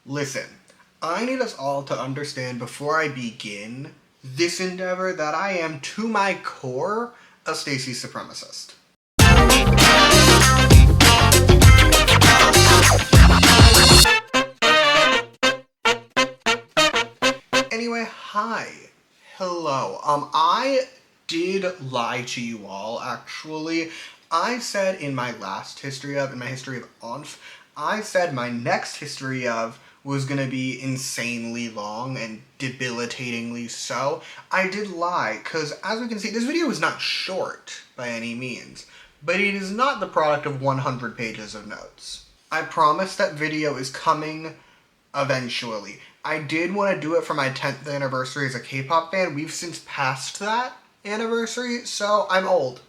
Listen, I need us all to understand before I begin this endeavor that I am, to my core, a STAYC supremacist. Anyway, hi. Hello. I did lie to you all, actually. I said in my history of ONF, I said my next history of was gonna be insanely long and debilitatingly so. I did lie, because as we can see, this video is not short by any means, but it is not the product of 100 pages of notes. I promise that video is coming eventually. I did want to do it for my 10th anniversary as a K-pop fan. We've since passed that anniversary, so I'm old.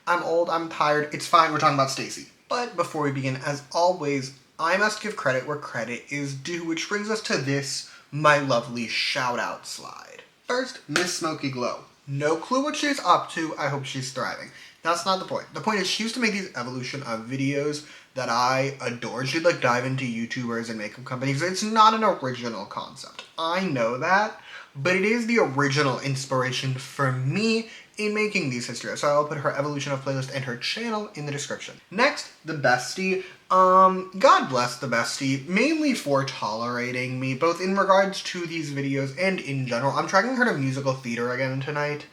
I'm tired. It's fine, we're talking about STAYC. But before we begin, as always, I must give credit where credit is due, which brings us to this, my lovely shout-out slide. First, Miss Smoky Glow. No clue what she's up to, I hope she's thriving. That's not the point. The point is she used to make these evolution of videos that I adored. She'd like dive into YouTubers and makeup companies. It's not an original concept. I know that, but it is the original inspiration for me in making these histories. So I'll put her evolution of playlist and her channel in the description. Next, the bestie. God bless the bestie, mainly for tolerating me, both in regards to these videos and in general. I'm tracking her to musical theater again tonight.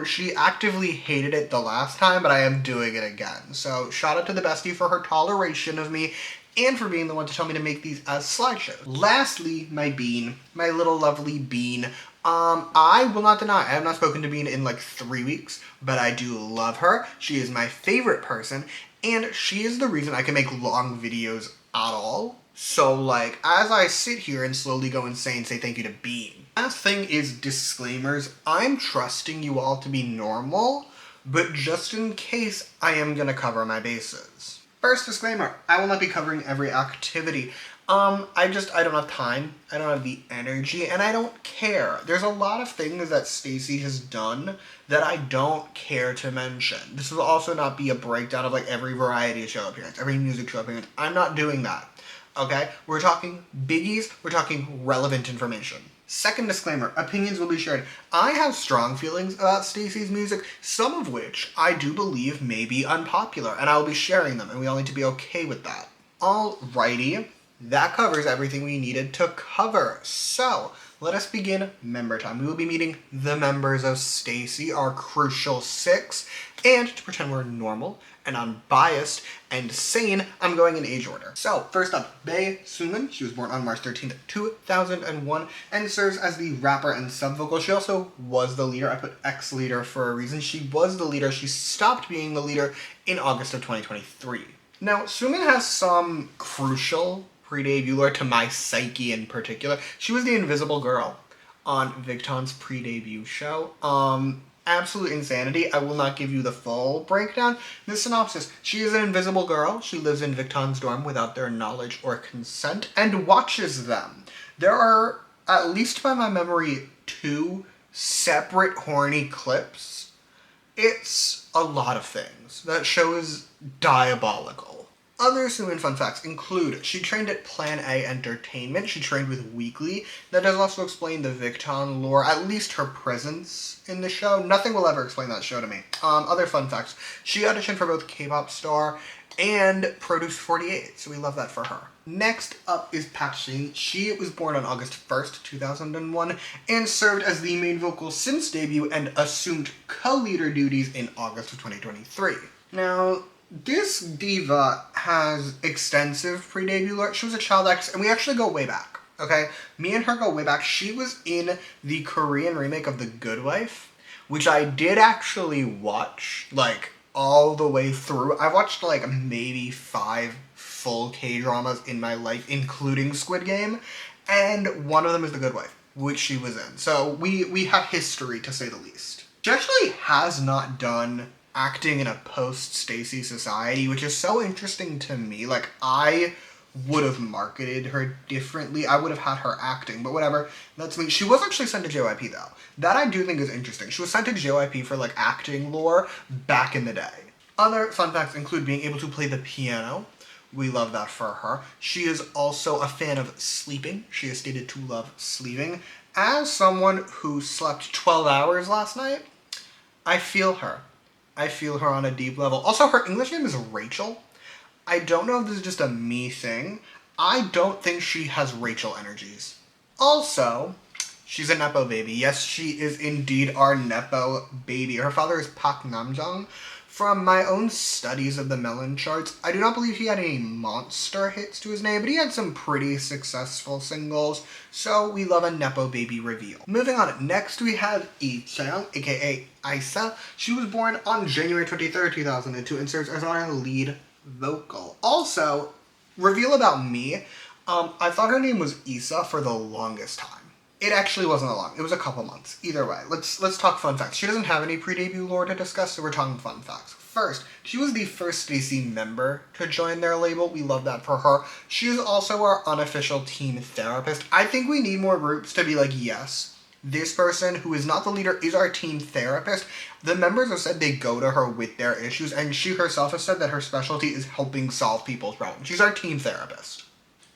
She actively hated it the last time, but I am doing it again. So shout out to the bestie for her toleration of me and for being the one to tell me to make these as slideshows. Lastly, my Bean, my little lovely Bean. I will not deny, I have not spoken to Bean in like 3 weeks, but I do love her. She is my favorite person, and she is the reason I can make long videos at all. So like, as I sit here and slowly go insane, say thank you to Bean. Last thing is disclaimers. I'm trusting you all to be normal, but just in case, I am gonna cover my bases. First disclaimer, I will not be covering every activity. I don't have time, I don't have the energy, and I don't care. There's a lot of things that STAYC has done that I don't care to mention. This will also not be a breakdown of like every variety show appearance, every music show appearance. I'm not doing that, okay? We're talking biggies, we're talking relevant information. Second disclaimer, opinions will be shared. I have strong feelings about STAYC's music, some of which I do believe may be unpopular, and I will be sharing them, and we all need to be okay with that. Alrighty, that covers everything we needed to cover. So, let us begin member time. We will be meeting the members of STAYC, our crucial 6, and to pretend we're normal and unbiased and sane, I'm going in age order. So, first up, Bae Sumin. She was born on March 13th, 2001, and serves as the rapper and sub-vocal. She also was the leader. I put ex-leader for a reason. She was the leader. She stopped being the leader in August of 2023. Now, Sumin has some crucial pre-debut lore to my psyche in particular. She was the invisible girl on Victon's pre-debut show. Absolute insanity. I will not give you the full breakdown. The synopsis: she is an invisible girl. She lives in Victon's dorm without their knowledge or consent and watches them. There are, at least by my memory, 2 separate horny clips. It's a lot of things. That show is diabolical. Other Sumin fun facts include she trained at Plan A Entertainment. She trained with Weekly. That does also explain the Victon lore, at least her presence in the show. Nothing will ever explain that show to me. Other fun facts. She auditioned for both K-pop Star and Produce 48, so we love that for her. Next up is Pak Shin. She was born on August 1st, 2001, and served as the main vocal since debut and assumed co-leader duties in August of 2023. Now, this diva has extensive pre-debut lore. She was a child actress, and we actually go way back, okay? Me and her go way back. She was in the Korean remake of The Good Wife, which I did actually watch, like, all the way through. I've watched, like, maybe 5 full K-dramas in my life, including Squid Game, and one of them is The Good Wife, which she was in. So we have history, to say the least. She actually has not done acting in a post-STAYC society, which is so interesting to me. Like, I would have marketed her differently. I would have had her acting, but whatever. That's me. She was actually sent to JYP, though. That I do think is interesting. She was sent to JYP for, like, acting lore back in the day. Other fun facts include being able to play the piano, We love that for her. She is also a fan of sleeping. She has stated to love sleeping. As someone who slept 12 hours last night, I feel her. I feel her on a deep level. Also, her English name is Rachel. I don't know if this is just a me thing. I don't think she has Rachel energies. Also, she's a Nepo baby. Yes, she is indeed our Nepo baby. Her father is Pak Namjang. From my own studies of the Melon charts, I do not believe he had any monster hits to his name, but he had some pretty successful singles, so we love a Nepo baby reveal. Moving on, next we have Lee Chang, aka Isa. She was born on January 23rd, 2002, and serves as our lead vocal. Also, reveal about me, I thought her name was Isa for the longest time. It actually wasn't that long. It was a couple months. Either way, let's talk fun facts. She doesn't have any pre-debut lore to discuss, so we're talking fun facts. First, she was the first STAYC member to join their label. We love that for her. She is also our unofficial team therapist. I think we need more groups to be like, yes, this person who is not the leader is our team therapist. The members have said they go to her with their issues, and she herself has said that her specialty is helping solve people's problems. She's our team therapist.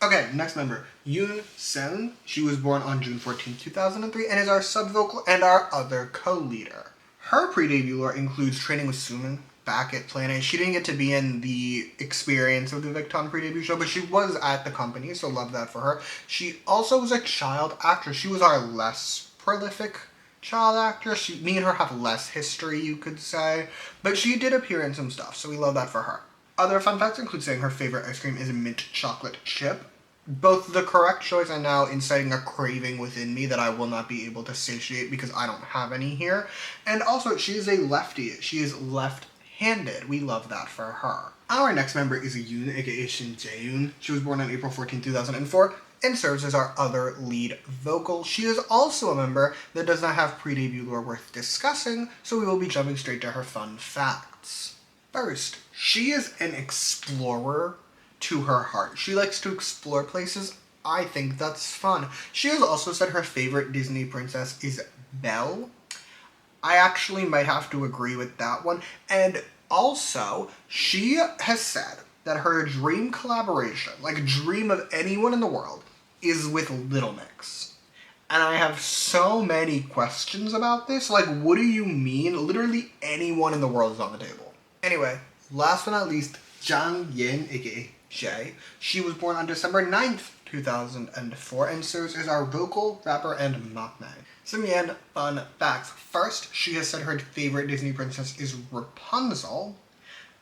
Okay, next member, Yoon Seon. She was born on June 14, 2003, and is our sub-vocal and our other co-leader. Her pre-debut lore includes training with Sumin back at Planet. She didn't get to be in the experience of the Victon pre-debut show, but she was at the company, so love that for her. She also was a child actress. She was our less prolific child actress. Me and her have less history, you could say, but she did appear in some stuff, so we love that for her. Other fun facts include saying her favorite ice cream is mint chocolate chip. Both the correct choice and now inciting a craving within me that I will not be able to satiate because I don't have any here. And also, she is a lefty. She is left-handed. We love that for her. Our next member is Yoon, aka Shin Jae-yoon. She was born on April 14, 2004, and serves as our other lead vocal. She is also a member that does not have pre-debut lore worth discussing, so we will be jumping straight to her fun facts. First, she is an explorer to her heart. She likes to explore places. I think that's fun. She has also said her favorite Disney princess is Belle. I actually might have to agree with that one. And also, she has said that her dream collaboration, like dream of anyone in the world, is with Little Mix. And I have so many questions about this. Like, what do you mean? Literally anyone in the world is on the table. Anyway, last but not least, Jang Yin, aka Jay. She was born on December 9th, 2004, and serves as our vocal, rapper, and maknae. Some Yen fun facts. First, she has said her favorite Disney princess is Rapunzel.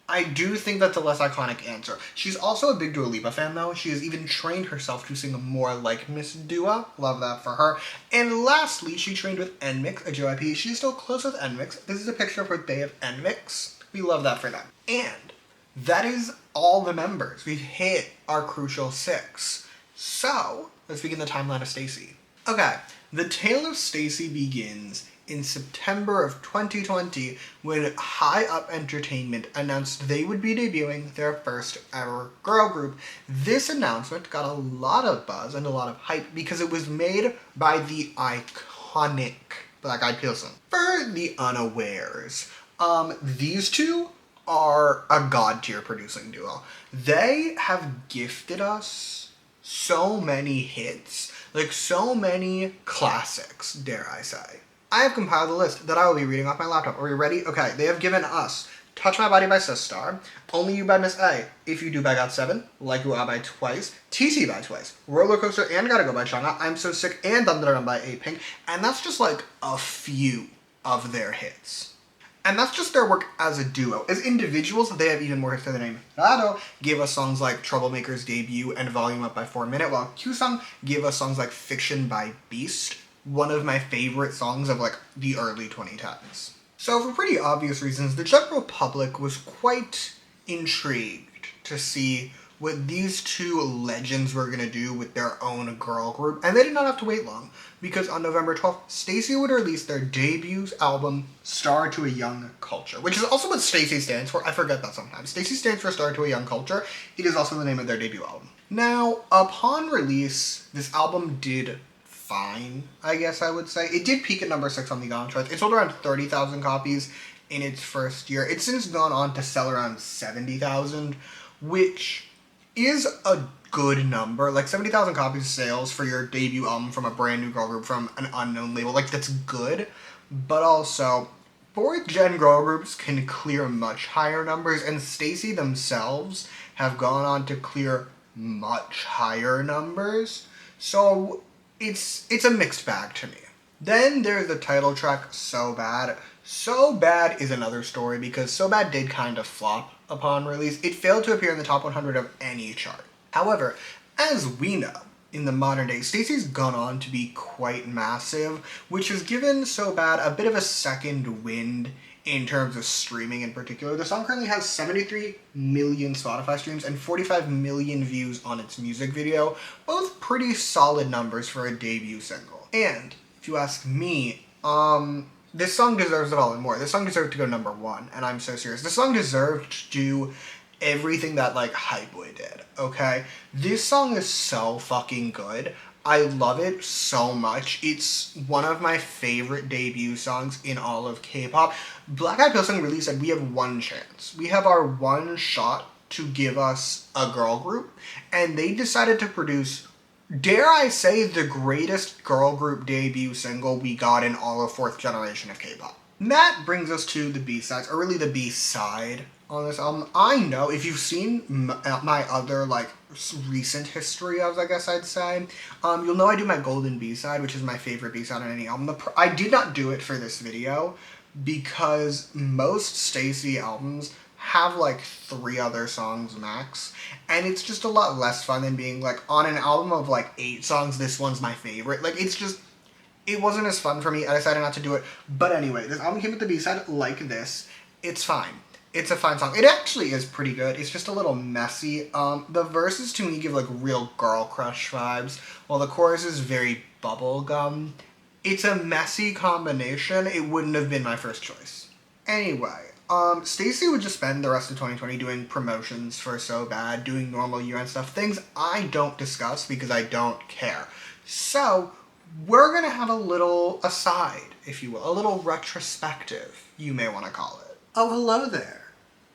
I do think that's a less iconic answer. She's also a big Dua Lipa fan, though. She has even trained herself to sing more like Miss Dua. Love that for her. And lastly, she trained with NMIX, a JYP. She's still close with NMIX. This is a picture of her Bay of NMIX. We love that for them. And that is all the members. We've hit our crucial 6. So, let's begin the timeline of STAYC. Okay, the tale of STAYC begins in September of 2020 when High Up Entertainment announced they would be debuting their first ever girl group. This announcement got a lot of buzz and a lot of hype because it was made by the iconic Black Eyed Peas. For the unawares, these two are a god tier producing duo. They have gifted us so many hits, like so many classics, dare I say. I have compiled a list that I will be reading off my laptop. Are we ready? Okay, they have given us Touch My Body by Sistar, Only You by Miss A, If You Do by GOT7, Like You Are by Twice, TT by Twice, Roller Coaster and Gotta Go by Chang'e, I'm So Sick and Dum Da Dum by A-Pink, and that's just like a few of their hits. And that's just their work as a duo. As individuals, they have even more hits to their name. Rado gave us songs like Troublemaker's Debut and Volume Up by 4 Minute, while Kyusung gave us songs like Fiction by Beast, one of my favorite songs of like the early 2010s. So for pretty obvious reasons, the general public was quite intrigued to see what these two legends were going to do with their own girl group, and they did not have to wait long, because on November 12th, STAYC would release their debut album, Star to a Young Culture, which is also what STAYC stands for. I forget that sometimes. STAYC stands for Star to a Young Culture. It is also the name of their debut album. Now, upon release, this album did fine, I guess I would say. It did peak at number 6 on the Gong charts. It sold around 30,000 copies in its first year. It's since gone on to sell around 70,000, which is a good number. Like 70,000 copies sales for your debut album from a brand new girl group from an unknown label. Like, that's good. But also, fourth gen girl groups can clear much higher numbers, and STAYC themselves have gone on to clear much higher numbers. So it's a mixed bag to me. Then there's the title track, So Bad. So Bad is another story because So Bad did kind of flop upon release. It failed to appear in the top 100 of any chart. However, as we know, in the modern day, STAYC's gone on to be quite massive, which has given So Bad a bit of a second wind in terms of streaming in particular. The song currently has 73 million Spotify streams and 45 million views on its music video, both pretty solid numbers for a debut single. And if you ask me, this song deserves it all and more. This song deserved to go number 1, and I'm so serious. This song deserved to do everything that, like, Hype Boy did, okay? This song is so fucking good. I love it so much. It's one of my favorite debut songs in all of K-pop. Black Eyed Pilsen really said we have one chance. We have our one shot to give us a girl group, and they decided to produce, dare I say, the greatest girl group debut single we got in all of fourth generation of K-pop. And that brings us to the B-sides, or really the B-side on this album. I know, if you've seen my other, like, recent history of, I guess I'd say, you'll know I do my Golden B-side, which is my favorite B-side on any album. I did not do it for this video because most STAYC albums have like 3 other songs max, and it's just a lot less fun than being like, on an album of like 8 songs, this one's my favorite. Like, it's just, it wasn't as fun for me. I decided not to do it. But anyway, this album came with the B-side like this. It's fine. It's a fine song. It actually is pretty good. It's just a little messy. The verses to me give like real girl crush vibes, while the chorus is very bubblegum. It's a messy combination. It wouldn't have been my first choice. Anyway, STAYC would just spend the rest of 2020 doing promotions for So Bad, doing normal year-end stuff, things I don't discuss because I don't care. So, we're gonna have a little aside, if you will, a little retrospective, you may want to call it. Oh, hello there.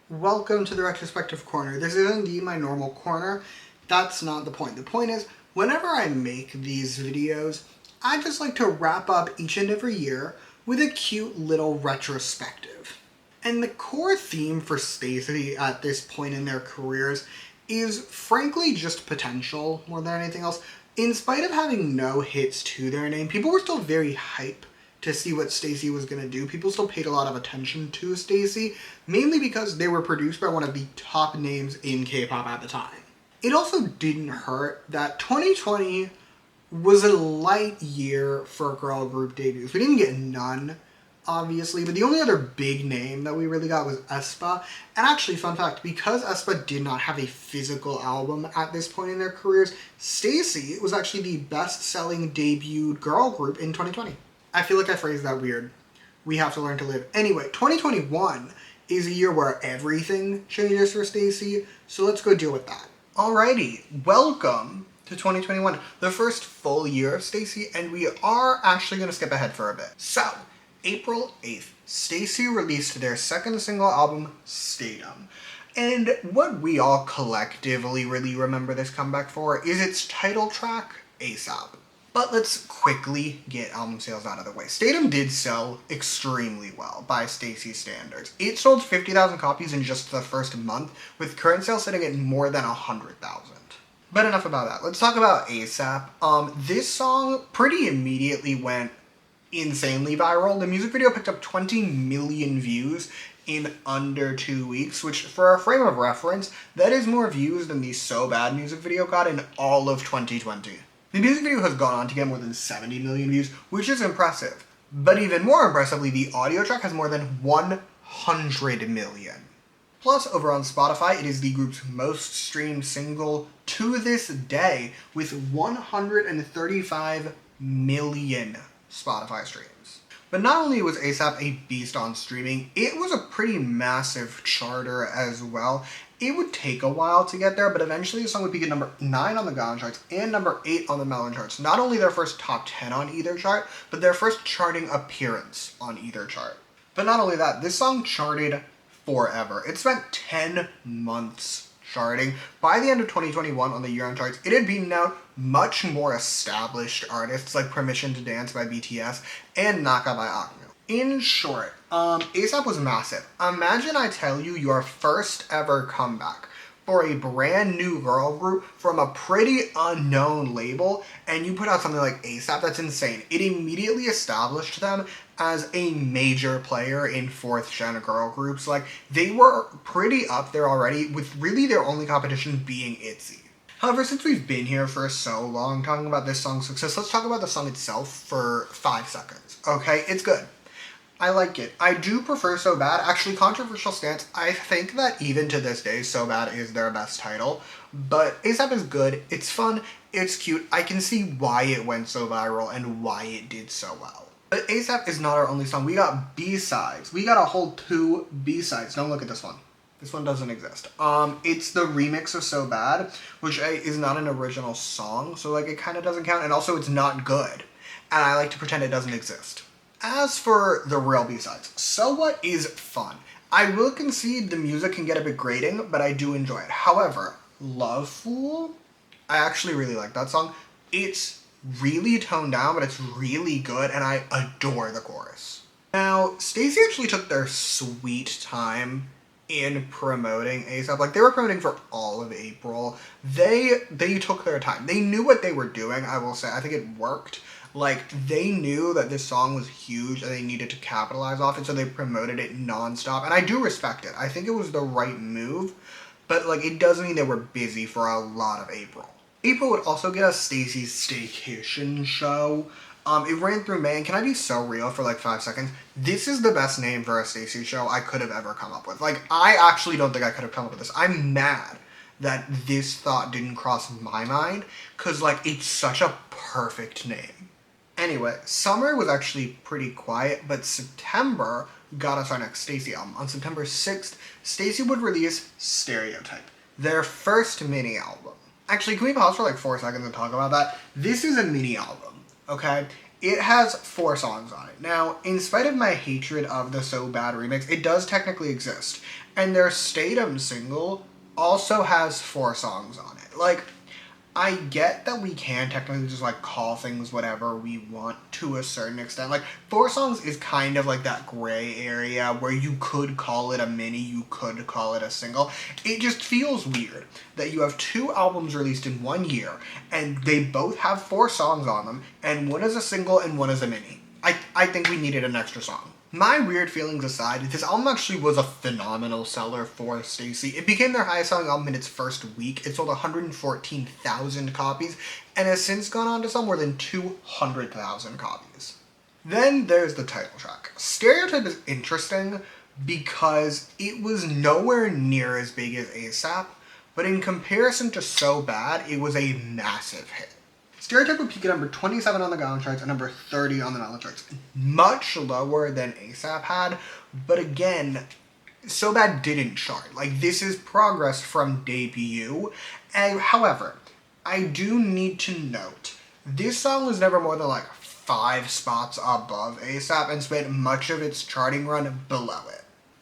Welcome to the retrospective corner. This is indeed my normal corner. That's not the point. The point is, whenever I make these videos, I just like to wrap up each and every year with a cute little retrospective. And the core theme for STAYC at this point in their careers is frankly just potential more than anything else. In spite of having no hits to their name, people were still very hype to see what STAYC was going to do. People still paid a lot of attention to STAYC, mainly because they were produced by one of the top names in K-pop at the time. It also didn't hurt that 2020 was a light year for girl group debuts. We didn't get none, obviously, but the only other big name that we really got was aespa. And actually, fun fact, because aespa did not have a physical album at this point in their careers, STAYC was actually the best-selling debuted girl group in 2020. I feel like I phrased that weird. We have to learn to live. Anyway, 2021 is a year where everything changes for STAYC, so let's go deal with that. Alrighty, welcome to 2021, the first full year of STAYC, and we are actually going to skip ahead for a bit. So, April 8th, STAYC released their second single album, Stadium. And what we all collectively really remember this comeback for is its title track, ASAP. But let's quickly get album sales out of the way. Stadium did sell extremely well by STAYC standards. It sold 50,000 copies in just the first month, with current sales sitting at more than 100,000. But enough about that. Let's talk about ASAP. This song pretty immediately went insanely viral. The music video picked up 20 million views in under 2 weeks, which, for a frame of reference, that is more views than the So Bad music video got in all of 2020. The music video has gone on to get more than 70 million views, which is impressive. But even more impressively, the audio track has more than 100 million. Plus, over on Spotify, it is the group's most streamed single to this day, with 135 million Spotify streams. But not only was ASAP a beast on streaming, it was a pretty massive charter as well. It would take a while to get there, but eventually the song would peak at number 9 on the Gaon charts and number 8 on the Melon charts. Not only their first top 10 on either chart, but their first charting appearance on either chart. But not only that, this song charted forever. It spent 10 months charting. By the end of 2021 on the year-end charts, it had beaten out much more established artists like Permission to Dance by BTS and Naka by Akmu. In short, ASAP was massive. Imagine I tell you your first ever comeback for a brand new girl group from a pretty unknown label, and you put out something like ASAP. That's insane. It immediately established them as a major player in 4th gen girl groups. Like, they were pretty up there already, with really their only competition being ITZY. However, since we've been here for so long talking about this song's success, let's talk about the song itself for 5 seconds. Okay, it's good. I like it. I do prefer So Bad. Actually, controversial stance, I think that even to this day, So Bad is their best title. But ASAP is good. It's fun. It's cute. I can see why it went so viral and why it did so well. But ASAP is not our only song. We got B-sides. We got a whole 2 B-sides. Don't look at this one. This one doesn't exist. It's the remix of So Bad, which is not an original song, so like it kind of doesn't count, and also it's not good. And I like to pretend it doesn't exist. As for the real B-sides, So What is fun. I will concede the music can get a bit grating, but I do enjoy it. However, Love Fool, I actually really like that song. It's really toned down, but it's really good, and I adore the chorus. Now, STAYC actually took their sweet time in promoting ASAP. Like, they were promoting for all of April. They took their time. They knew what they were doing, I will say. I think it worked. Like, they knew that this song was huge and they needed to capitalize off it, so they promoted it nonstop. And I do respect it. I think it was the right move, but, like, it does mean they were busy for a lot of April. April would also get us STAYC's Staycation show. It ran through May, and can I be so real for like 5 seconds? This is the best name for a STAYC show I could have ever come up with. Like, I actually don't think I could have come up with this. I'm mad that this thought didn't cross my mind, because, like, it's such a perfect name. Anyway, summer was actually pretty quiet, but September got us our next STAYC album. On September 6th, STAYC would release Stereotype, their first mini album. Actually, can we pause for like 4 seconds and talk about that? This is a mini album, okay? It has 4 songs on it. Now, in spite of my hatred of the So Bad remix, it does technically exist. And their Stadium single also has 4 songs on it. Like, I get that we can technically just, like, call things whatever we want to a certain extent. Like, 4 songs is kind of like that gray area where you could call it a mini, you could call it a single. It just feels weird that you have 2 albums released in 1 year, and they both have 4 songs on them, and one is a single and one is a mini. I think we needed an extra song. My weird feelings aside, this album actually was a phenomenal seller for STAYC. It became their highest selling album in its first week. It sold 114,000 copies and has since gone on to sell more than 200,000 copies. Then there's the title track. Stereotype is interesting because it was nowhere near as big as ASAP, but in comparison to So Bad, it was a massive hit. Stereotype would peak at number 27 on the Gaon charts and number 30 on the Mellow charts. Much lower than ASAP had, but again, So Bad didn't chart. Like, this is progress from debut. And however, I do need to note, this song was never more than like 5 spots above ASAP and spent much of its charting run below it.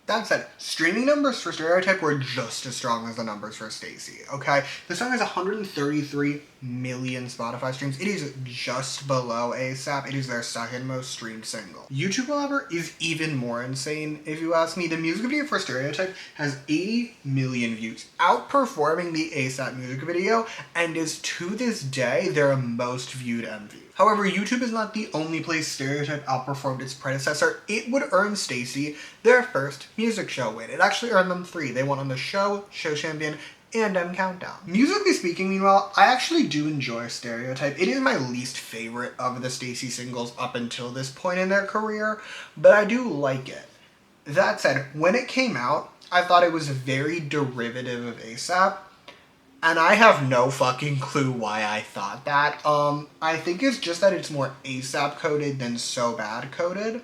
That said, streaming numbers for Stereotype were just as strong as the numbers for STAYC, okay? The song has 133 million Spotify streams. It is just below ASAP. It is their second most streamed single. YouTube, however, is even more insane, if you ask me. The music video for Stereotype has 80 million views, outperforming the ASAP music video, and is to this day their most viewed MV. However, YouTube is not the only place Stereotype outperformed its predecessor. It would earn STAYC their first music show win. It actually earned them 3. They won on the show, Show Champion, and M Countdown. Musically speaking, meanwhile, I actually do enjoy Stereotype. It is my least favorite of the STAYC singles up until this point in their career, but I do like it. That said, when it came out, I thought it was very derivative of ASAP. And I have no fucking clue why I thought that. I think it's just that it's more ASAP coded than So Bad coded.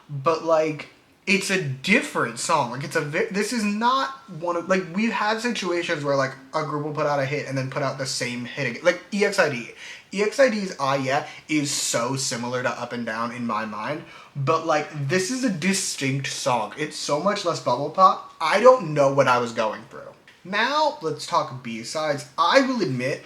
But, like, it's a different song. Like, this is not one of, like, we've had situations where, like, a group will put out a hit and then put out the same hit again. Like, EXID. EXID's Ah Yeah is so similar to Up and Down in my mind. But, like, this is a distinct song. It's so much less bubble pop. I don't know what I was going through. Now, let's talk B-sides. I will admit,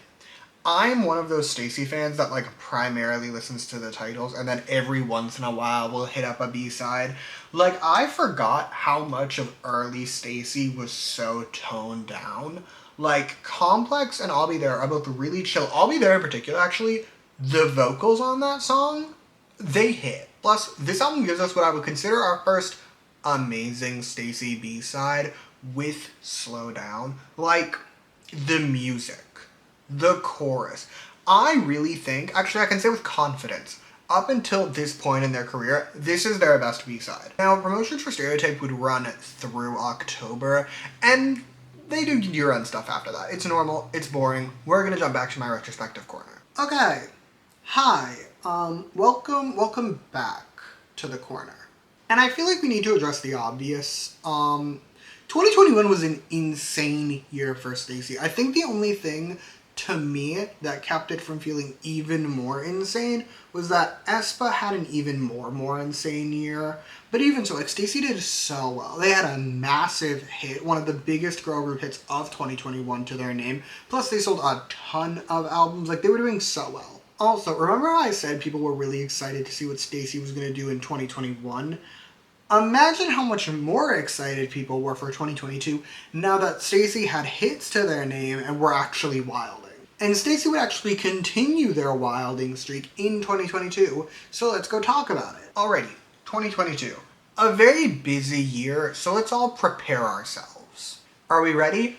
I'm one of those STAYC fans that like primarily listens to the titles and then every once in a while will hit up a B-side. Like, I forgot how much of early STAYC was so toned down. Like, Complex and I'll Be There are both really chill. I'll Be There in particular, actually, the vocals on that song, they hit. Plus, this album gives us what I would consider our first amazing STAYC B-side with Slow Down. Like, the music, the chorus. I really think, actually I can say with confidence, up until this point in their career, this is their best B-side. Now, promotions for Stereotype would run through October, and they do year-end stuff after that. It's normal, it's boring. We're gonna jump back to my retrospective corner. Okay, hi, welcome back to the corner. And I feel like we need to address the obvious. 2021 was an insane year for STAYC. I think the only thing to me that kept it from feeling even more insane was that aespa had an even more insane year. But even so, like, STAYC did so well. They had a massive hit, one of the biggest girl group hits of 2021 to their name. Plus they sold a ton of albums. Like, they were doing so well. Also, remember how I said people were really excited to see what STAYC was going to do in 2021? Imagine how much more excited people were for 2022 now that STAYC had hits to their name and were actually wilding. And STAYC would actually continue their wilding streak in 2022, so let's go talk about it. Alrighty, 2022. A very busy year, so let's all prepare ourselves. Are we ready?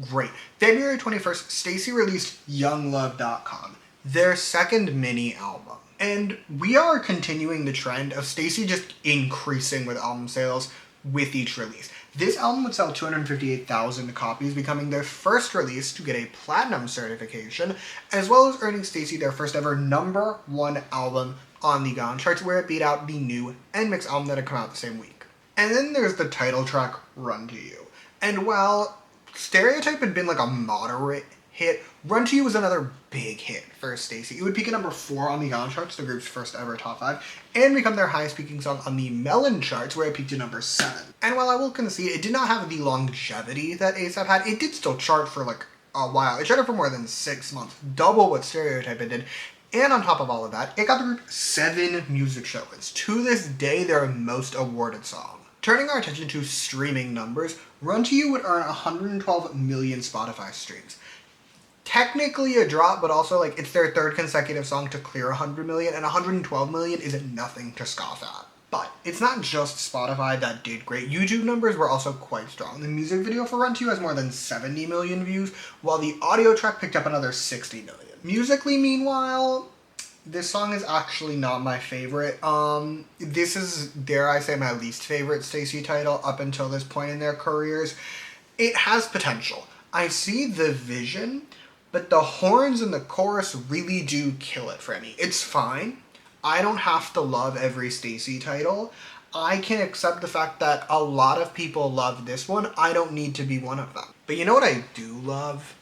Great. February 21st, STAYC released YoungLove.com, their second mini album. And we are continuing the trend of STAYC just increasing with album sales with each release. This album would sell 258,000 copies, becoming their first release to get a platinum certification, as well as earning STAYC their first ever #1 album on the Gaon charts, where it beat out the new NMIXX album that had come out the same week. And then there's the title track, Run To You. And while Stereotype had been like a moderate hit, Run To You was another big hit for STAYC. It would peak at #4 on the Gaon charts, the group's first ever top 5, and become their highest peaking song on the Melon charts, where it peaked at #7. And while I will concede it did not have the longevity that ASAP had, it did still chart for like a while. It charted for more than 6 months, double what Stereotype did. And on top of all of that, it got the group 7 music show wins. To this day, their most awarded song. Turning our attention to streaming numbers, Run To You would earn 112 million Spotify streams. Technically a drop, but also like it's their third consecutive song to clear 100 million, and 112 million is nothing to scoff at. But it's not just Spotify that did great. YouTube numbers were also quite strong. The music video for Run To You has more than 70 million views, while the audio track picked up another 60 million. Musically, meanwhile, this song is actually not my favorite. This is, dare I say, my least favorite STAYC title up until this point in their careers. It has potential. I see the vision, but the horns and the chorus really do kill it for me. It's fine. I don't have to love every STAYC title. I can accept the fact that a lot of people love this one. I don't need to be one of them. But you know what I do love?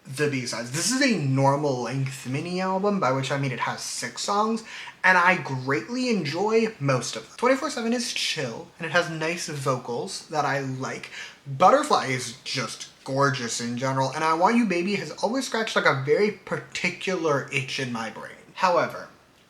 The B-sides. This is a normal length mini album, by which I mean it has 6 songs, and I greatly enjoy most of them. 24/7 is chill, and it has nice vocals that I like. Butterfly is just gorgeous in general, and I Want You Baby has always scratched like a very particular itch in my brain. However,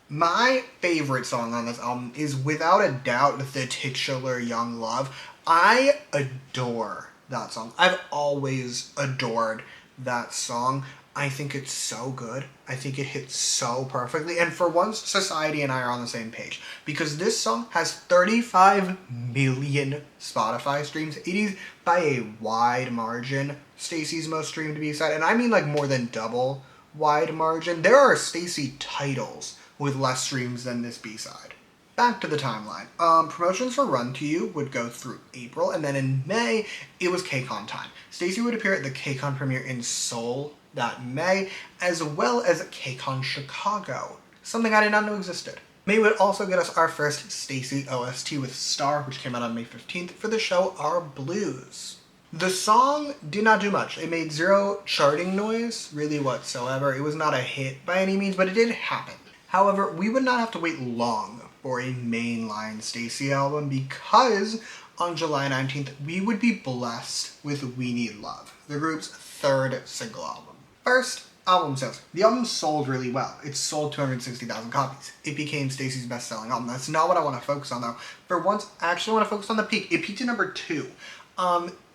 my favorite song on this album is without a doubt the titular Young Love. I adore that song. I've always adored that song. I think it's so good. I think it hits so perfectly. And for once, Society and I are on the same page. Because this song has 35 million Spotify streams. It is by a wide margin STAYC's most streamed B-side. And I mean like more than double wide margin. There are STAYC titles with less streams than this B-side. Back to the timeline. Promotions for Run To You would go through April, and then in May, it was KCON time. STAYC would appear at the KCON premiere in Seoul that May, as well as KCON Chicago, something I did not know existed. May would also get us our first STAYC OST with Star, which came out on May 15th for the show Our Blues. The song did not do much. It made 0 charting noise, really whatsoever. It was not a hit by any means, but it did happen. However, we would not have to wait long for a mainline STAYC album, because on July 19th, we would be blessed with We Need Love. the group's third single album. First, album sales. The album sold really well. It sold 260,000 copies. It became STAYC's best-selling album. That's not what I want to focus on, though. For once, I actually want to focus on the peak. It peaked at number 2.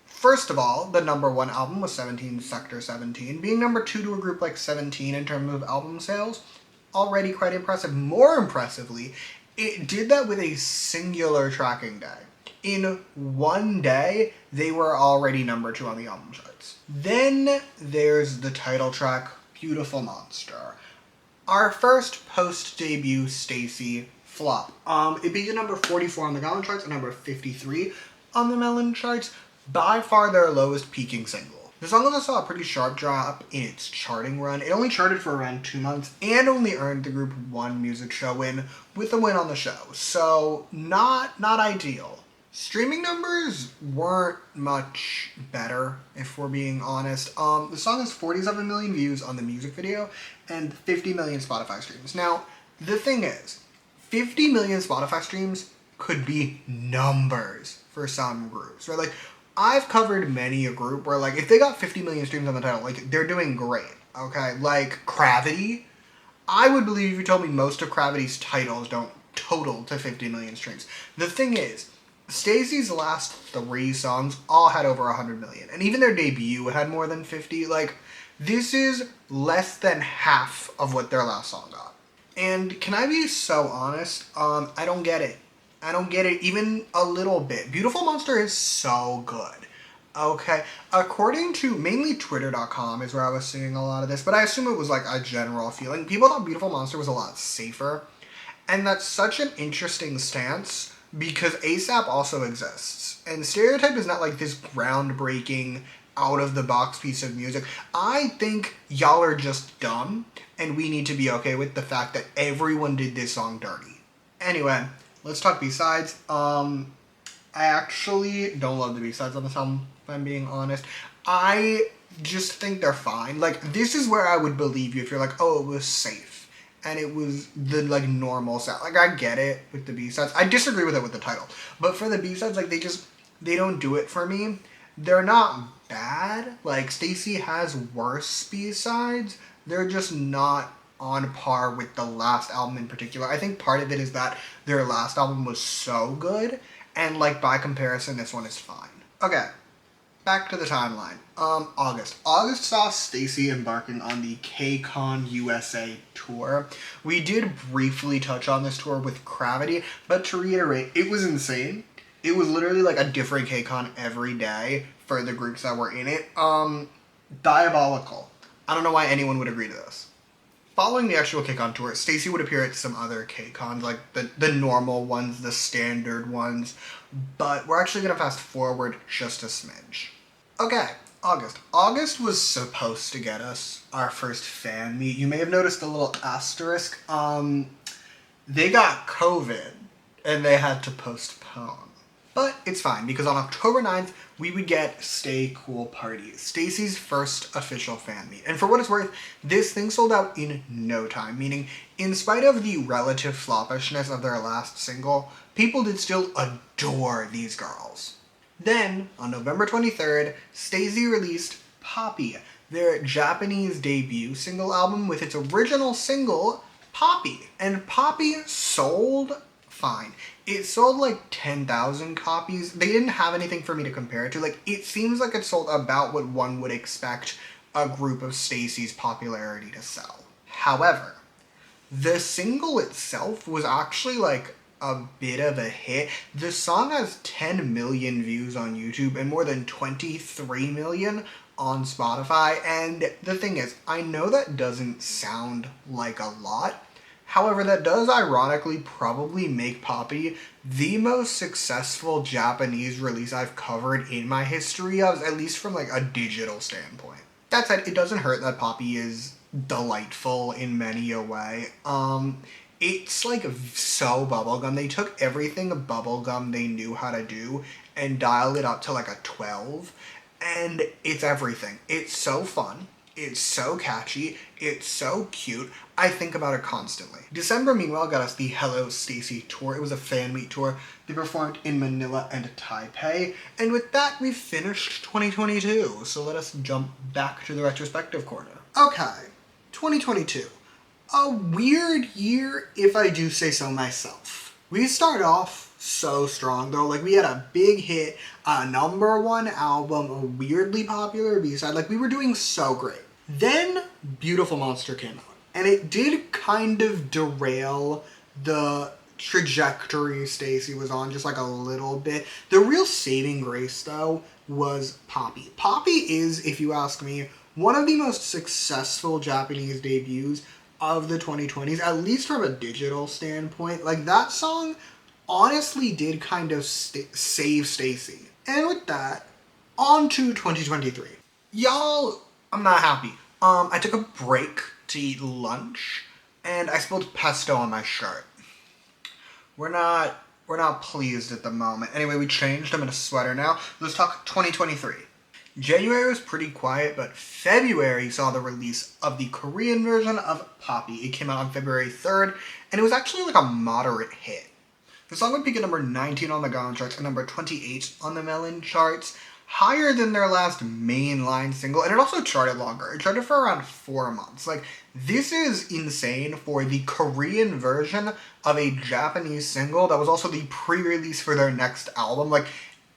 First of all, the number 1 album was 17 Sector 17. Being number 2 to a group like 17 in terms of album sales, already quite impressive. More impressively, it did that with a singular tracking day. In one day, they were already number 2 on the album charts. Then there's the title track, Beautiful Monster. Our first post-debut STAYC flop. It peaked at number 44 on the Gallon charts and number 53 on the Melon charts. By far their lowest peaking single. The song also saw a pretty sharp drop in its charting run. It only charted for around 2 months and only earned the group 1 music show win with a win on the show. So not ideal. Streaming numbers weren't much better, if we're being honest. The song has 47 million views on the music video and 50 million Spotify streams. Now, the thing is, 50 million Spotify streams could be numbers for some groups, right? Like, I've covered many a group where, like, if they got 50 million streams on the title, like, they're doing great, okay? Like, Gravity, I would believe if you told me most of Gravity's titles don't total to 50 million streams. The thing is, STAYC's last 3 songs all had over 100 million, and even their debut had more than 50. Like, this is less than half of what their last song got. And can I be so honest? I don't get it. I don't get it even a little bit. Beautiful Monster is so good. Okay, according to mainly Twitter.com is where I was seeing a lot of this, but I assume it was like a general feeling. People thought Beautiful Monster was a lot safer, and that's such an interesting stance because ASAP also exists. And Stereotype is not like this groundbreaking, out-of-the-box piece of music. I think y'all are just dumb, and we need to be okay with the fact that everyone did this song dirty. Anyway, let's talk B-sides. I actually don't love the B-sides on this album, if I'm being honest. I just think they're fine. Like, this is where I would believe you if you're like, oh, it was safe. And it was the, like, normal sound. Like, I get it with the B-sides. I disagree with it with the title. But for the B-sides, like, they don't do it for me. They're not bad. Like, STAYC has worse B-sides. They're just not on par with the last album in particular. I think part of it is that their last album was so good, and, like, by comparison, this one is fine. Okay, back to the timeline. August. August saw STAYC embarking on the KCON USA tour. We did briefly touch on this tour with Gravity, but to reiterate, it was insane. It was literally like a different KCON every day for the groups that were in it. Diabolical. I don't know why anyone would agree to this. Following the actual KCON tour, STAYC would appear at some other KCONs, like the normal ones, the standard ones, but we're actually going to fast forward just a smidge. Okay, August. August was supposed to get us our first fan meet. You may have noticed a little asterisk. They got COVID, and they had to postpone. But it's fine, because on October 9th, we would get Stay Cool Party, STAYC's first official fan meet. And for what it's worth, this thing sold out in no time, meaning in spite of the relative floppishness of their last single, people did still adore these girls. Then, on November 23rd, STAYC released Poppy, their Japanese debut single album with its original single, Poppy. And Poppy sold fine. It sold like 10,000 copies. They didn't have anything for me to compare it to. Like, it seems like it sold about what one would expect a group of STAYC's popularity to sell. However, the single itself was actually like a bit of a hit. The song has 10 million views on YouTube and more than 23 million on Spotify. And the thing is, I know that doesn't sound like a lot. However, that does ironically probably make Poppy the most successful Japanese release I've covered in my history of, at least from like a digital standpoint. That said, it doesn't hurt that Poppy is delightful in many a way. It's like so bubblegum. They took everything bubblegum they knew how to do and dialed it up to like a 12. And it's everything. It's so fun. It's so catchy. It's so cute. I think about it constantly. December, meanwhile, got us the Hello STAYC tour. It was a fan meet tour. They performed in Manila and Taipei. And with that, we finished 2022. So let us jump back to the retrospective corner. Okay, 2022. A weird year, if I do say so myself. We started off so strong though. Like, we had a big hit, a #1 album, a weirdly popular B-side. Like, we were doing so great. Then Beautiful Monster came out. And it did kind of derail the trajectory STAYC was on just like a little bit. The real saving grace though was Poppy. Poppy is, if you ask me, one of the most successful Japanese debuts of the 2020s, at least from a digital standpoint. Like, that song honestly did kind of save STAYC. And with that, on to 2023. Y'all, I'm not happy. I took a break to eat lunch, and I spilled pesto on my shirt. We're not pleased at the moment. Anyway, we changed. I'm in a sweater now. Let's talk 2023. January was pretty quiet, but February saw the release of the Korean version of Poppy. It came out on February 3rd, and it was actually like a moderate hit. The song would peak at number 19 on the Gaon charts and number 28 on the Melon charts, higher than their last mainline single, and it also charted longer. It charted for around 4 months. Like, this is insane for the Korean version of a Japanese single that was also the pre-release for their next album. Like,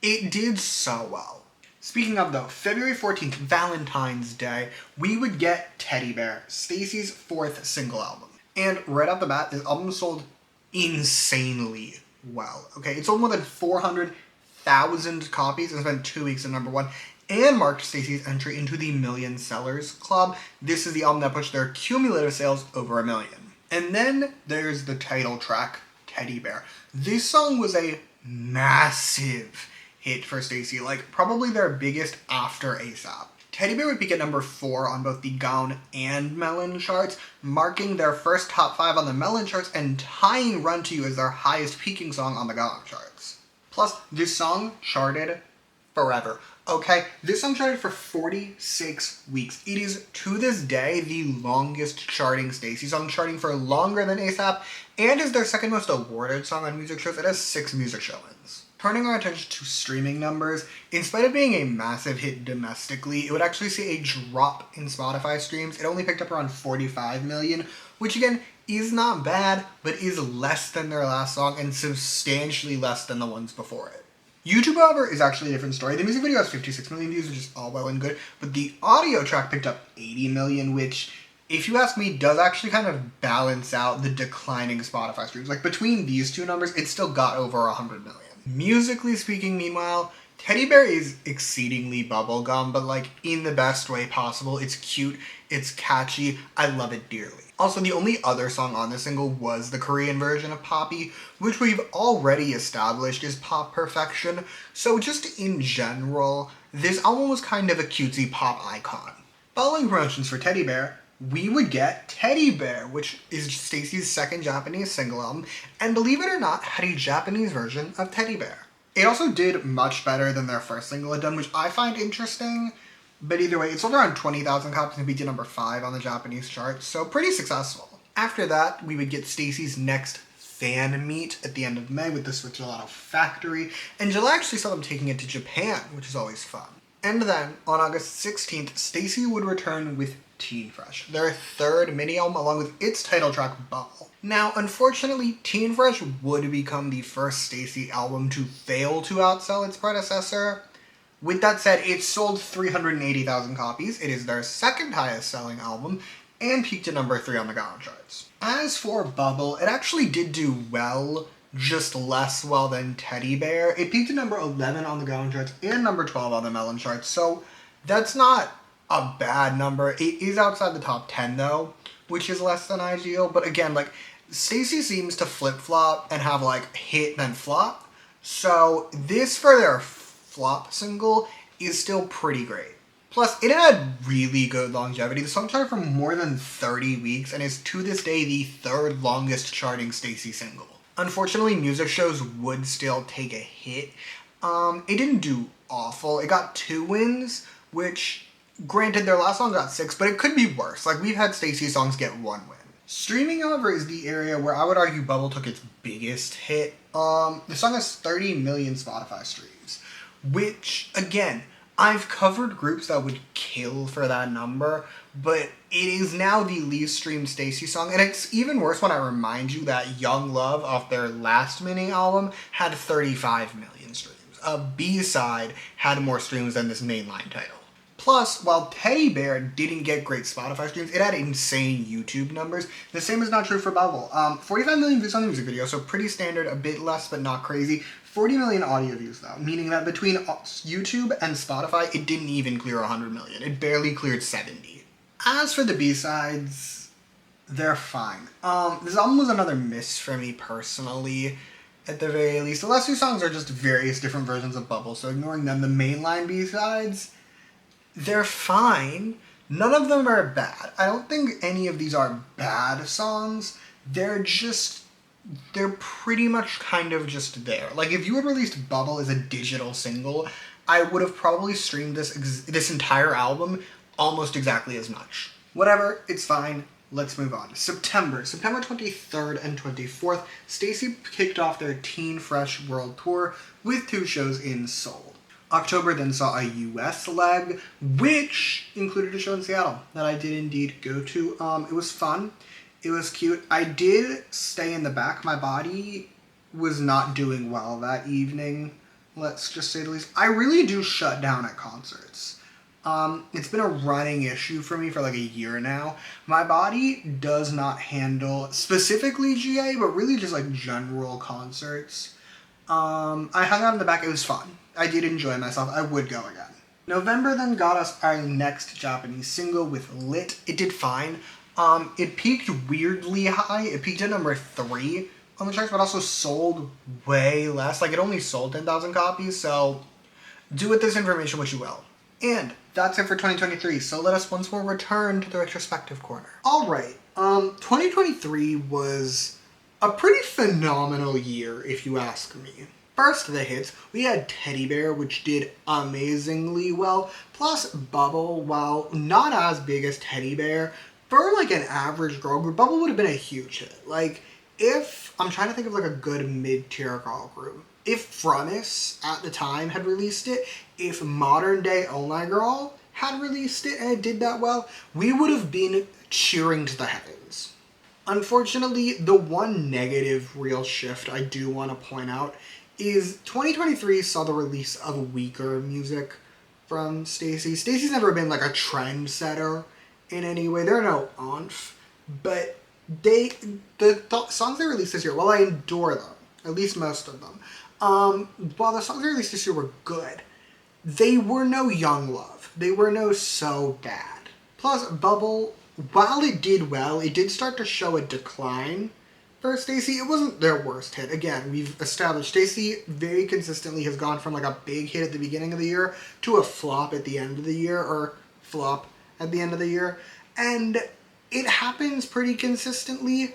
it did so well. Speaking of though, February 14th, Valentine's Day, we would get Teddy Bear, STAYC's 4th single album. And right off the bat, this album sold insanely well. Okay, it sold more than 400,000 copies and spent 2 weeks at #1 and marked STAYC's entry into the Million Sellers Club. This is the album that pushed their cumulative sales over 1 million. And then there's the title track, Teddy Bear. This song was a massive hit for STAYC, like probably their biggest after ASAP. Teddy Bear would peak at #4 on both the Gaon and Melon charts, marking their first top 5 on the Melon charts and tying Run to You as their highest peaking song on the Gaon charts. Plus, this song charted forever. Okay, this song charted for 46 weeks. It is, to this day, the longest charting STAYC song, charting for longer than ASAP, and is their second most awarded song on music shows. It has 6 music show-ins. Turning our attention to streaming numbers, in spite of being a massive hit domestically, it would actually see a drop in Spotify streams. It only picked up around 45 million, which again is not bad, but is less than their last song and substantially less than the ones before it. YouTube, however, is actually a different story. The music video has 56 million views, which is all well and good, but the audio track picked up 80 million, which, if you ask me, does actually kind of balance out the declining Spotify streams. Like, between these two numbers, it still got over 100 million. Musically speaking, meanwhile, Teddy Bear is exceedingly bubblegum, but like in the best way possible. It's cute, it's catchy, I love it dearly. Also, the only other song on this single was the Korean version of Poppy, which we've already established is pop perfection. So just in general, this album was kind of a cutesy pop icon. Following promotions for Teddy Bear, we would get Teddy Bear, which is STAYC's second Japanese single album, and believe it or not, had a Japanese version of Teddy Bear. It also did much better than their first single had done, which I find interesting, but either way, it sold around 20,000 copies and peaked at #5 on the Japanese charts, so pretty successful. After that, we would get STAYC's next fan meet at the end of May with the Switch-A-Lotto Factory, and July actually saw them taking it to Japan, which is always fun. And then, on August 16th, STAYC would return with Teen Fresh, their 3rd mini-album along with its title track, Bubble. Now, unfortunately, Teen Fresh would become the first STAYC album to fail to outsell its predecessor. With that said, it sold 380,000 copies, it is their second highest selling album, and peaked at #3 on the Gaon charts. As for Bubble, it actually did do well, just less well than Teddy Bear. It peaked at #11 on the Gaon charts and #12 on the Melon charts, so that's not a bad number. It is outside the top 10 though, which is less than ideal, but again, like, STAYC seems to flip-flop and have like hit then flop, so this for their flop single is still pretty great. Plus, it had really good longevity. The song charted for more than 30 weeks and is to this day the 3rd longest charting STAYC single. Unfortunately, music shows would still take a hit. It didn't do awful. It got 2 wins, which, granted, their last song got 6, but it could be worse. Like, we've had STAYC songs get 1 win. Streaming, however, is the area where I would argue Bubble took its biggest hit. The song has 30 million Spotify streams, which, again, I've covered groups that would kill for that number, but it is now the least streamed STAYC song, and it's even worse when I remind you that Young Love, off their last mini album, had 35 million streams. A B-side had more streams than this mainline title. Plus, while Teddy Bear didn't get great Spotify streams, it had insane YouTube numbers. The same is not true for Bubble. 45 million views on the music video, so pretty standard, a bit less but not crazy. 40 million audio views though, meaning that between YouTube and Spotify, it didn't even clear 100 million. It barely cleared 70. As for the B-sides, they're fine. This album was another miss for me personally, at the very least. The last two songs are just various different versions of Bubble, so ignoring them, the mainline B-sides, they're fine. None of them are bad. I don't think any of these are bad songs. They're pretty much kind of just there. Like, if you had released Bubble as a digital single, I would have probably streamed this entire album almost exactly as much. Whatever, it's fine. Let's move on. September 23rd and 24th, STAYC kicked off their Teen Fresh World Tour with 2 shows in Seoul. October then saw a US leg, which included a show in Seattle that I did indeed go to. It was fun. It was cute. I did stay in the back. My body was not doing well that evening, let's just say the least. I really do shut down at concerts. It's been a running issue for me for like a year now. My body does not handle specifically GA, but really just like general concerts. I hung out in the back. It was fun. I did enjoy myself. I would go again. November then got us our next Japanese single with Lit. It did fine. It peaked weirdly high. It peaked at number 3 on the charts, but also sold way less. Like, it only sold 10,000 copies, so do with this information what you will. And that's it for 2023, so let us once more return to the retrospective corner. Alright, 2023 was a pretty phenomenal year, if you ask me. First, the hits, we had Teddy Bear, which did amazingly well, plus Bubble, while not as big as Teddy Bear, for like an average girl group, Bubble would have been a huge hit. Like, I'm trying to think of like a good mid-tier girl group. If Fromis at the time had released it, if modern day Oh My Girl had released it and it did that well, we would have been cheering to the heavens. Unfortunately, the one negative real shift I do want to point out is 2023 saw the release of weaker music from STAYC. STAYC's never been like a trendsetter in any way. They're no ONF, but the songs they released this year, while I adore them, at least most of them, while the songs they released this year were good, they were no Young Love. They were no So Bad. Plus, Bubble, while it did well, it did start to show a decline for STAYC. It wasn't their worst hit. Again, we've established STAYC very consistently has gone from like a big hit at the beginning of the year to a flop at the end of the year, or flop at the end of the year. And it happens pretty consistently.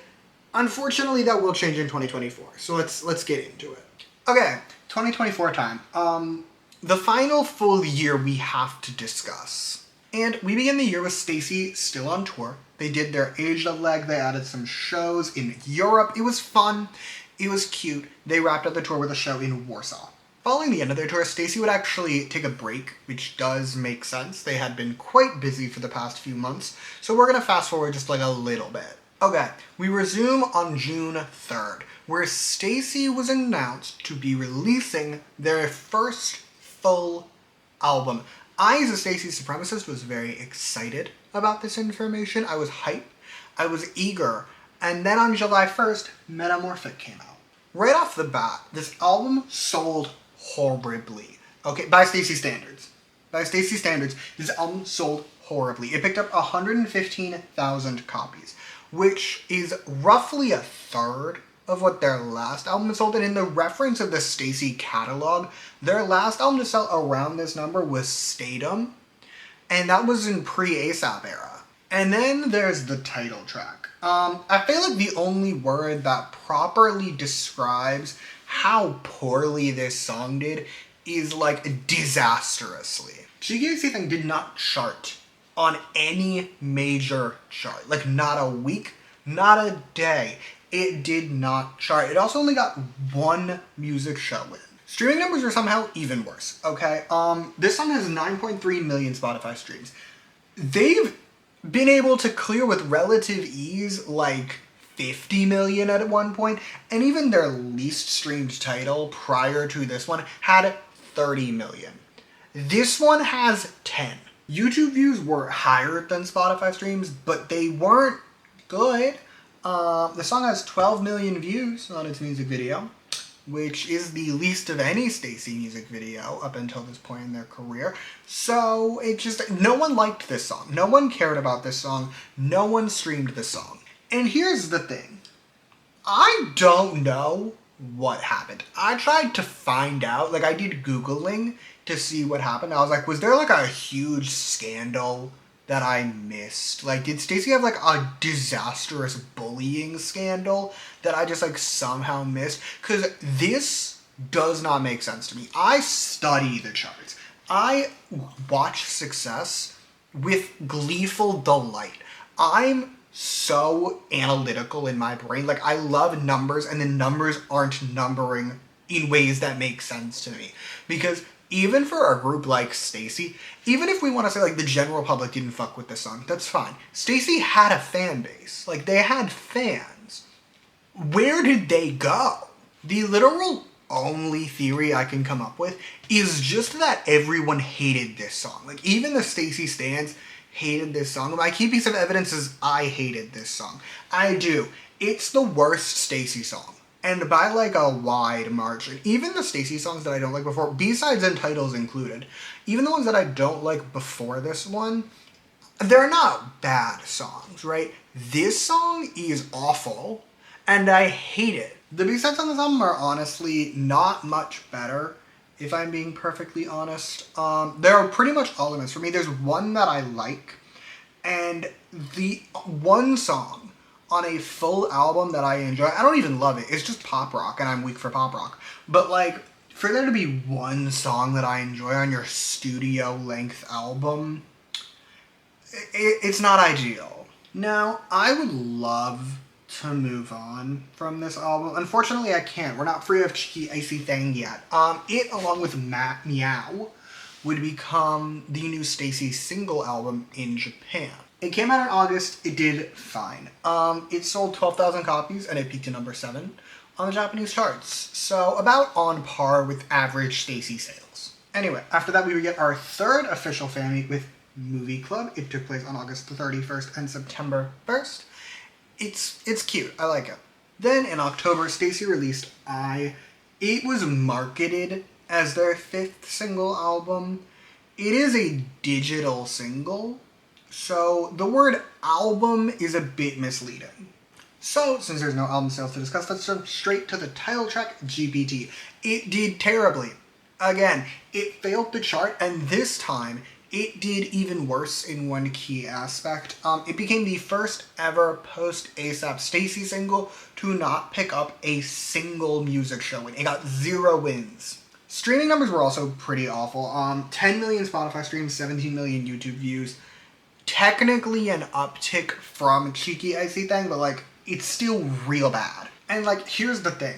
Unfortunately, that will change in 2024. So let's get into it. Okay, 2024 time. The final full year we have to discuss. And we begin the year with STAYC still on tour. They did their Asia leg, they added some shows in Europe. It was fun, it was cute. They wrapped up the tour with a show in Warsaw. Following the end of their tour, STAYC would actually take a break, which does make sense. They had been quite busy for the past few months, so we're gonna fast forward just like a little bit. Okay, we resume on June 3rd, where STAYC was announced to be releasing their first full album. I, as a STAYC supremacist, was very excited about this information. I was hyped. I was eager. And then on July 1st, Metamorphic came out. Right off the bat, this album sold horribly. Okay, by STAYC standards. By STAYC standards, this album sold horribly. It picked up 115,000 copies, which is roughly a third of what their last album sold. And in the reference of the STAYC catalog, their last album to sell around this number was Stadum, and that was in pre-ASAP era. And then there's the title track. I feel like the only word that properly describes how poorly this song did is like disastrously. GAC thing did not chart on any major chart. Like not a week, not a day. It did not chart. It also only got one music show win. Streaming numbers are somehow even worse, okay? This song has 9.3 million Spotify streams. They've been able to clear with relative ease like 50 million at one point, and even their least streamed title prior to this one had 30 million. This one has 10. YouTube views were higher than Spotify streams, but they weren't good. The song has 12 million views on its music video, which is the least of any STAYC music video up until this point in their career. So it just, no one liked this song. No one cared about this song. No one streamed this song. And here's the thing. I don't know what happened. I tried to find out, like I did Googling to see what happened. I was like, was there like a huge scandal that I missed? Like, did STAYC have like a disastrous bullying scandal that I just like somehow missed? Because this does not make sense to me. I study the charts. I watch Success with gleeful delight. I'm so analytical in my brain. Like, I love numbers, and the numbers aren't numbering in ways that make sense to me. Because even for a group like STAYC, even if we want to say like the general public didn't fuck with this song, that's fine. STAYC had a fan base. Like, they had fans. Where did they go? The literal only theory I can come up with is just that everyone hated this song. Like, even the STAYC stans hated this song. My key piece of evidence is I hated this song. I do. It's the worst STAYC song. And by like a wide margin. Even the STAYC songs that I don't like before, B-sides and titles included, even the ones that I don't like before this one, they're not bad songs, right? This song is awful, and I hate it. The B-sides on this album are honestly not much better, if I'm being perfectly honest. They're pretty much all in this. For me, there's one that I like, and the one song on a full album that I enjoy, I don't even love it, it's just pop rock, and I'm weak for pop rock. But like, for there to be one song that I enjoy on your studio-length album, it's not ideal. Now, I would love to move on from this album. Unfortunately, I can't. We're not free of Cheeky Icy Thang yet. It, along with Meow, would become the new STAYC single album in Japan. It came out in August. It did fine. It sold 12,000 copies, and it peaked at number 7 on the Japanese charts. So about on par with average STAYC sales. Anyway, after that we would get our third official fan meet with Movie Club. It took place on August the 31st and September 1st. It's cute. I like it. Then in October, STAYC released I. It was marketed as their 5th single album. It is a digital single, so the word album is a bit misleading. So, since there's no album sales to discuss, let's jump straight to the title track, GPT. It did terribly. Again, it failed the chart, and this time, it did even worse in one key aspect. It became the first ever post-ASAP STAYC single to not pick up a single music show win. It got 0 wins. Streaming numbers were also pretty awful. 10 million Spotify streams, 17 million YouTube views. Technically an uptick from Cheeky Icy Thang, but like, it's still real bad. And like, here's the thing.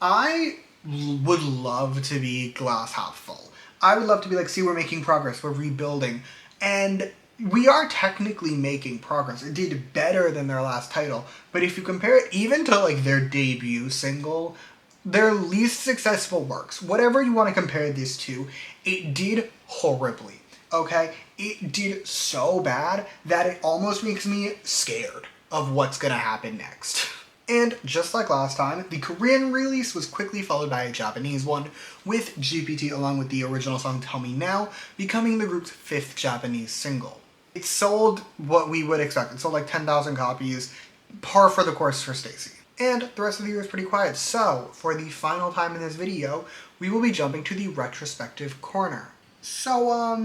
I would love to be glass half full. I would love to be like, see, we're making progress, we're rebuilding. And we are technically making progress. It did better than their last title. But if you compare it even to like their debut single, their least successful works, whatever you want to compare this to, it did horribly, okay? It did so bad that it almost makes me scared of what's gonna happen next. And just like last time, the Korean release was quickly followed by a Japanese one, with GPT along with the original song Tell Me Now becoming the group's 5th Japanese single. It sold what we would expect. It sold like 10,000 copies, par for the course for STAYC. And the rest of the year is pretty quiet, so for the final time in this video, we will be jumping to the retrospective corner. So,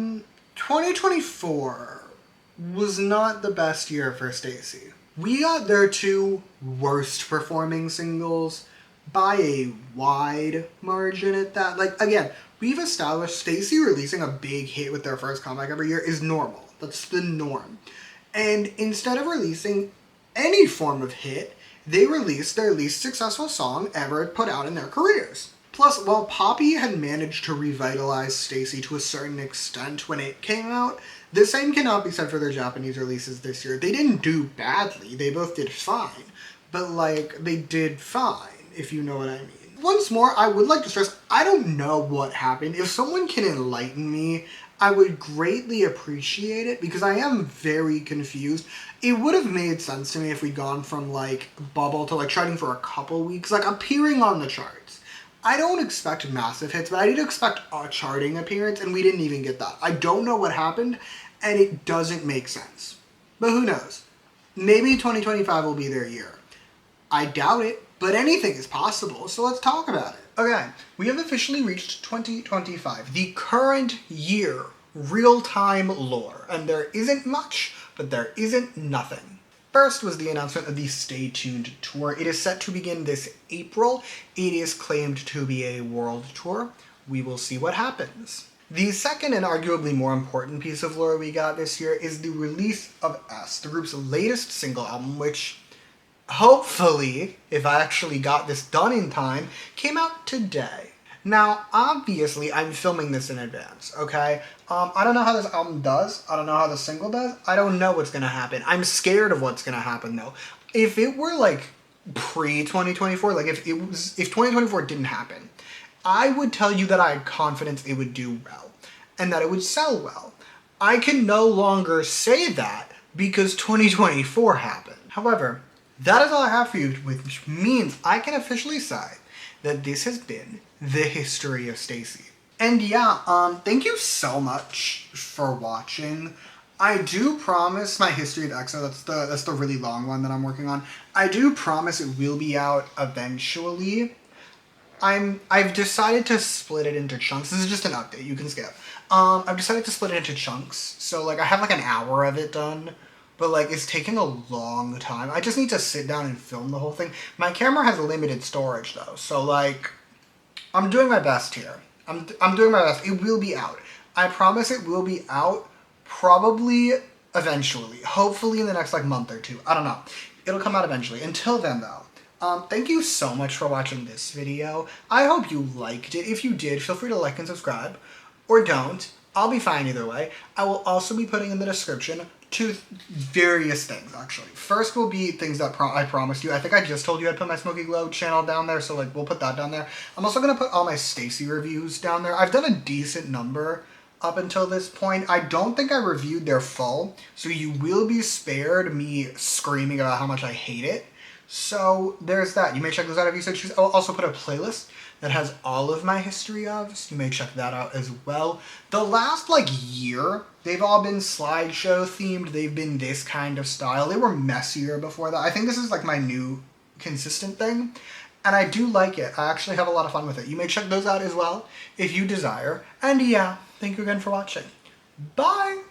2024 was not the best year for STAYC. We got their 2 worst performing singles by a wide margin at that. Like, again, we've established STAYC releasing a big hit with their first comeback every year is normal. That's the norm. And instead of releasing any form of hit, they released their least successful song ever put out in their careers. Plus, while Poppy had managed to revitalize STAYC to a certain extent when it came out, the same cannot be said for their Japanese releases this year. They didn't do badly, they both did fine, but like, they did fine, if you know what I mean. Once more, I would like to stress, I don't know what happened. If someone can enlighten me, I would greatly appreciate it because I am very confused. It would have made sense to me if we'd gone from like bubble to like charting for a couple weeks, like appearing on the charts. I don't expect massive hits, but I did expect a charting appearance and we didn't even get that. I don't know what happened and it doesn't make sense. But who knows? Maybe 2025 will be their year. I doubt it, but anything is possible, so let's talk about it. Okay, we have officially reached 2025, the current year real-time lore, and there isn't much, but there isn't nothing. First was the announcement of the Stay Tuned tour. It is set to begin this April. It is claimed to be a world tour. We will see what happens. The second and arguably more important piece of lore we got this year is the release of S, the group's latest single album, which hopefully, if I actually got this done in time, came out today. Now, obviously, I'm filming this in advance, okay? I don't know how this album does. I don't know how the single does. I don't know what's gonna happen. I'm scared of what's gonna happen, though. If it were, like, pre-2024, like, if 2024 didn't happen, I would tell you that I had confidence it would do well, and that it would sell well. I can no longer say that because 2024 happened. However, that is all I have for you, which means I can officially say that this has been the history of STAYC. And yeah, thank you so much for watching. I do promise my history of EXO, that's the really long one that I'm working on. I do promise it will be out eventually. I've decided to split it into chunks. This is just an update, you can skip. I've decided to split it into chunks. So like I have like an hour of it done. But like, it's taking a long time. I just need to sit down and film the whole thing. My camera has limited storage though, so like, I'm doing my best here. I'm doing my best. It will be out. I promise it will be out probably eventually. Hopefully in the next like month or two. I don't know. It'll come out eventually. Until then though, thank you so much for watching this video. I hope you liked it. If you did, feel free to like and subscribe. Or don't. I'll be fine either way. I will also be putting in the description two various things, actually. First will be things that I promised you. I think I just told you I'd put my Smoky Glow channel down there, so like we'll put that down there. I'm also going to put all my STAYC reviews down there. I've done a decent number up until this point. I don't think I reviewed their full, so you will be spared me screaming about how much I hate it. So there's that. You may check those out if you so choose. I'll also put a playlist that has all of my history of, so you may check that out as well. The last like year, they've all been slideshow themed. They've been this kind of style. They were messier before that. I think this is like my new consistent thing, and I do like it. I actually have a lot of fun with it. You may check those out as well if you desire. And yeah, thank you again for watching. Bye!